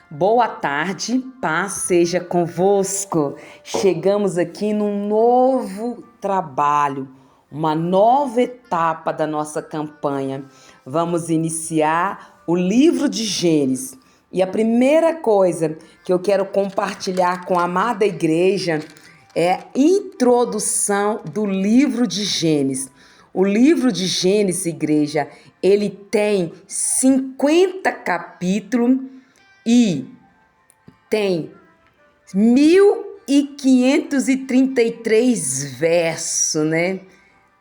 Boa tarde, paz seja convosco. Chegamos aqui num novo trabalho, uma nova etapa da nossa campanha. Vamos iniciar o livro de Gênesis. E a primeira coisa que eu quero compartilhar com a amada igreja é a introdução do livro de Gênesis. O livro de Gênesis, igreja, ele tem 50 capítulos e tem 1533 versos, né?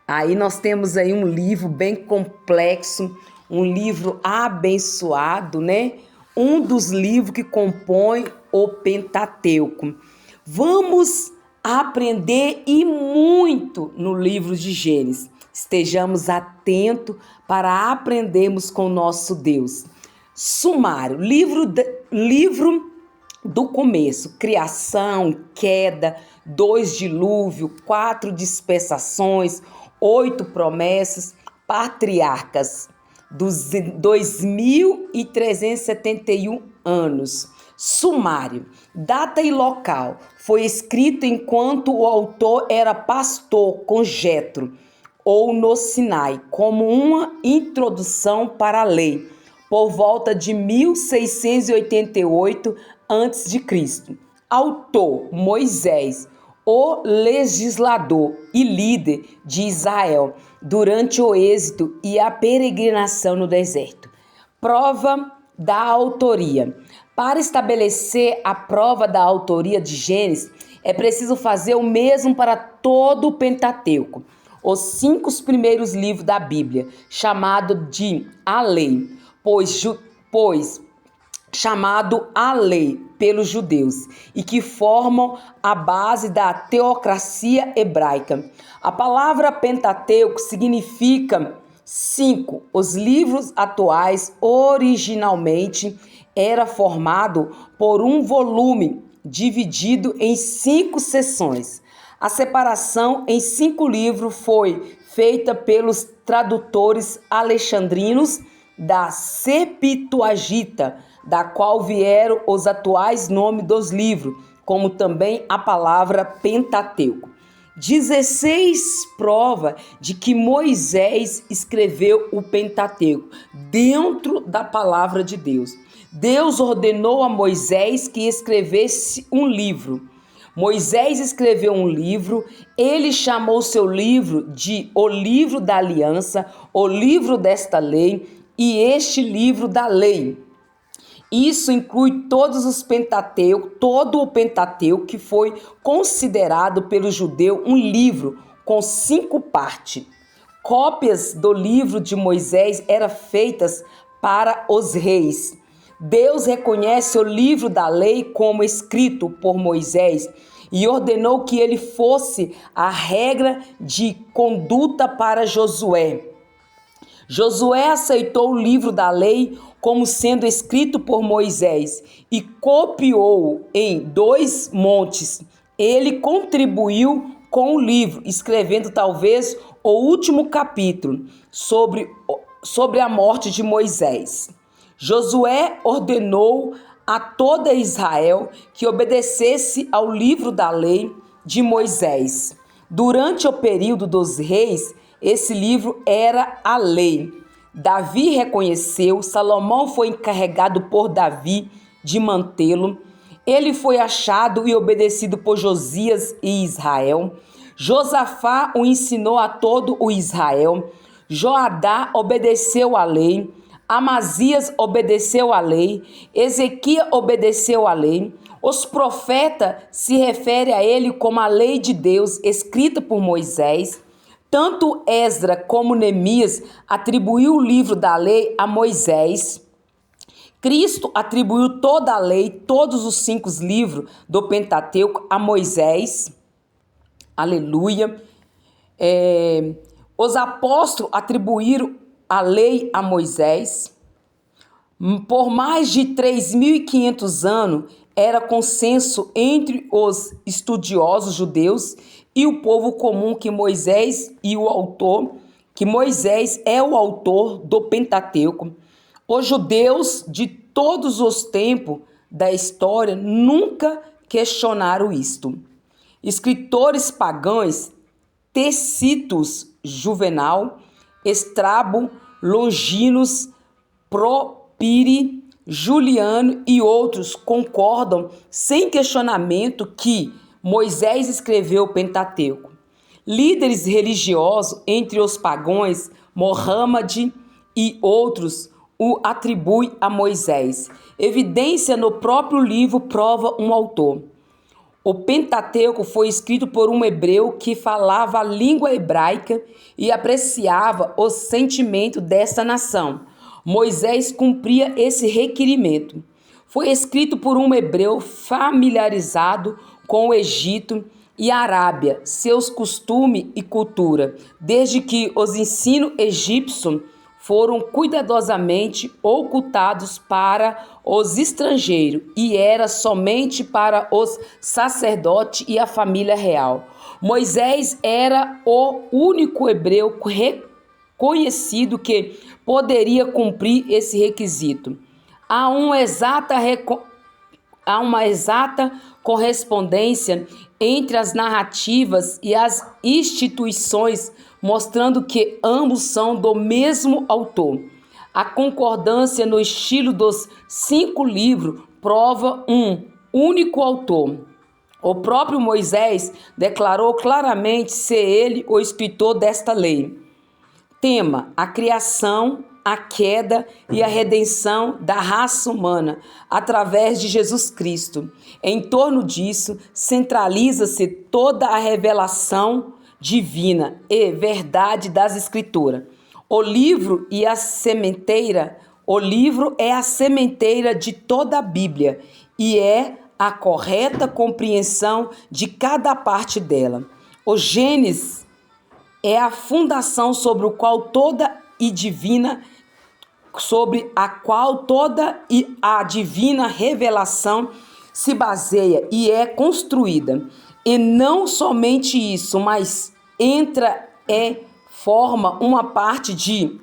Aí nós temos aí um livro bem complexo, um livro abençoado, né? Um dos livros que compõe o Pentateuco. Vamos aprender e muito no livro de Gênesis. Estejamos atentos para aprendermos com o nosso Deus. Sumário, livro do começo, criação, queda, 2 dilúvio, 4 dispersações, 8 promessas, patriarcas, dos 2.371 anos. Sumário, data e local, foi escrito enquanto o autor era pastor com Jetro, ou no Sinai, como uma introdução para a lei, por volta de 1688 a.C. Autor, Moisés, o legislador e líder de Israel durante o êxodo e a peregrinação no deserto. Prova da autoria. Para estabelecer a prova da autoria de Gênesis, é preciso fazer o mesmo para todo o Pentateuco, os 5 primeiros livros da Bíblia, chamado de a lei, pois chamado a lei pelos judeus, e que formam a base da teocracia hebraica. A palavra Pentateuco significa 5. Os livros atuais originalmente era formado por um volume dividido em 5 seções. A separação em 5 livros foi feita pelos tradutores alexandrinos da Septuaginta, da qual vieram os atuais nomes dos livros, como também a palavra Pentateuco. 16 prova de que Moisés escreveu o Pentateuco dentro da palavra de Deus. Deus ordenou a Moisés que escrevesse um livro. Moisés escreveu um livro, ele chamou seu livro de O Livro da Aliança, o livro desta lei e este livro da lei. Isso inclui todos os Pentateuco, todo o Pentateuco, que foi considerado pelo judeu um livro com 5 partes. Cópias do livro de Moisés eram feitas para os reis. Deus reconhece o livro da lei como escrito por Moisés e ordenou que ele fosse a regra de conduta para Josué. Josué aceitou o livro da lei como sendo escrito por Moisés e copiou em 2 montes. Ele contribuiu com o livro, escrevendo talvez o último capítulo sobre a morte de Moisés. Josué ordenou a toda Israel que obedecesse ao livro da lei de Moisés. Durante o período dos reis, esse livro era a lei. Davi reconheceu, Salomão foi encarregado por Davi de mantê-lo. Ele foi achado e obedecido por Josias e Israel. Josafá o ensinou a todo o Israel. Joadá obedeceu à lei. Amazias obedeceu à lei, Ezequias obedeceu à lei. Os profetas se referem a ele como a lei de Deus escrita por Moisés. Tanto Esdras como Neemias atribuiu o livro da lei a Moisés. Cristo atribuiu toda a lei, todos os 5 livros do Pentateuco a Moisés. Aleluia. Os apóstolos atribuíram a lei a Moisés. Por mais de 3.500 anos, era consenso entre os estudiosos judeus e o povo comum que Moisés é o autor do Pentateuco. Os judeus de todos os tempos da história nunca questionaram isto. Escritores pagãos, Tacitus, Juvenal, Estrabo, Longinos, Propire, Juliano e outros concordam sem questionamento que Moisés escreveu o Pentateuco. Líderes religiosos entre os pagãos, Mohammed e outros, o atribuem a Moisés. Evidência no próprio livro prova um autor. O Pentateuco foi escrito por um hebreu que falava a língua hebraica e apreciava os sentimentos desta nação. Moisés cumpria esse requerimento. Foi escrito por um hebreu familiarizado com o Egito e a Arábia, seus costumes e cultura, desde que os ensinos egípcios foram cuidadosamente ocultados para os estrangeiros e era somente para os sacerdotes e a família real. Moisés era o único hebreu reconhecido que poderia cumprir esse requisito. Há uma exata correspondência entre as narrativas e as instituições, mostrando que ambos são do mesmo autor. A concordância no estilo dos 5 livros prova um único autor. O próprio Moisés declarou claramente ser ele o escritor desta lei. Tema: a criação, a queda e a redenção da raça humana através de Jesus Cristo. Em torno disso, centraliza-se toda a revelação divina e verdade das Escrituras. O livro é a sementeira de toda a Bíblia e é a correta compreensão de cada parte dela. O Gênesis é a fundação sobre a qual toda a divina revelação se baseia e é construída. E não somente isso, mas forma uma parte de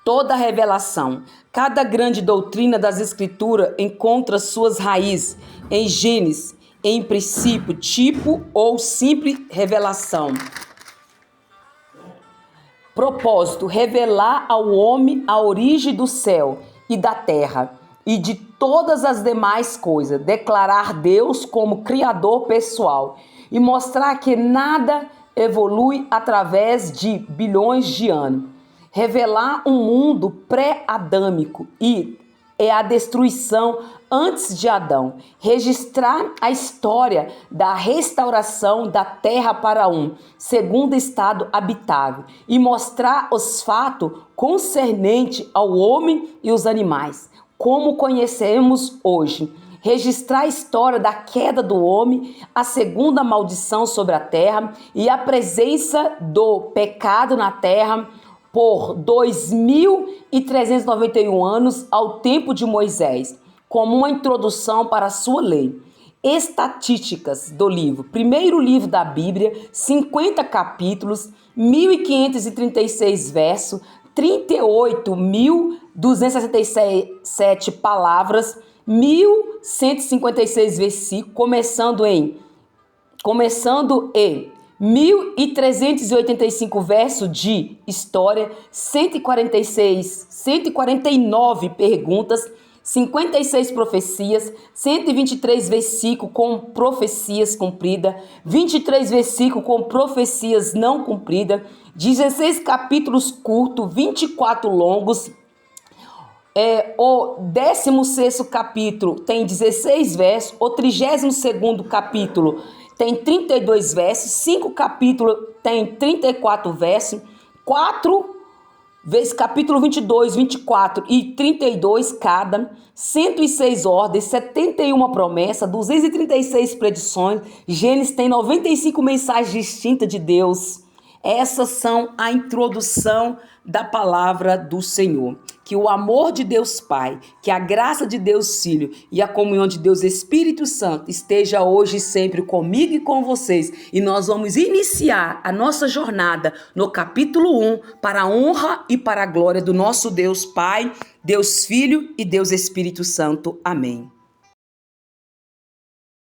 toda a revelação. Cada grande doutrina das Escrituras encontra suas raízes em Gênesis, em princípio, tipo ou simples revelação. Propósito: revelar ao homem a origem do céu e da terra e de todas as demais coisas, declarar Deus como criador pessoal e mostrar que nada evolui através de bilhões de anos. Revelar um mundo pré-adâmico e a destruição antes de Adão. Registrar a história da restauração da terra para um segundo estado habitável e mostrar os fatos concernentes ao homem e os animais, como conhecemos hoje. Registrar a história da queda do homem, a segunda maldição sobre a terra e a presença do pecado na terra por 2.391 anos ao tempo de Moisés, como uma introdução para a sua lei. Estatísticas do livro. Primeiro livro da Bíblia, 50 capítulos, 1.536 versos, 38.267 palavras, 1.156 versículos, começando em 1.385 versos de história, 149 perguntas, 56 profecias, 123 versículos com profecias cumpridas, 23 versículos com profecias não cumpridas, 16 capítulos curtos, 24 longos. O 16º capítulo tem 16 versos, o 32º capítulo tem 32 versos, 5 capítulos tem 34 versos, 4 vezes capítulo 22, 24 e 32 cada, 106 ordens, 71 promessas, 236 predições. Gênesis tem 95 mensagens distintas de Deus. Essas são a introdução da palavra do Senhor. Que o amor de Deus Pai, que a graça de Deus Filho e a comunhão de Deus Espírito Santo esteja hoje e sempre comigo e com vocês. E nós vamos iniciar a nossa jornada no capítulo 1 para a honra e para a glória do nosso Deus Pai, Deus Filho e Deus Espírito Santo. Amém.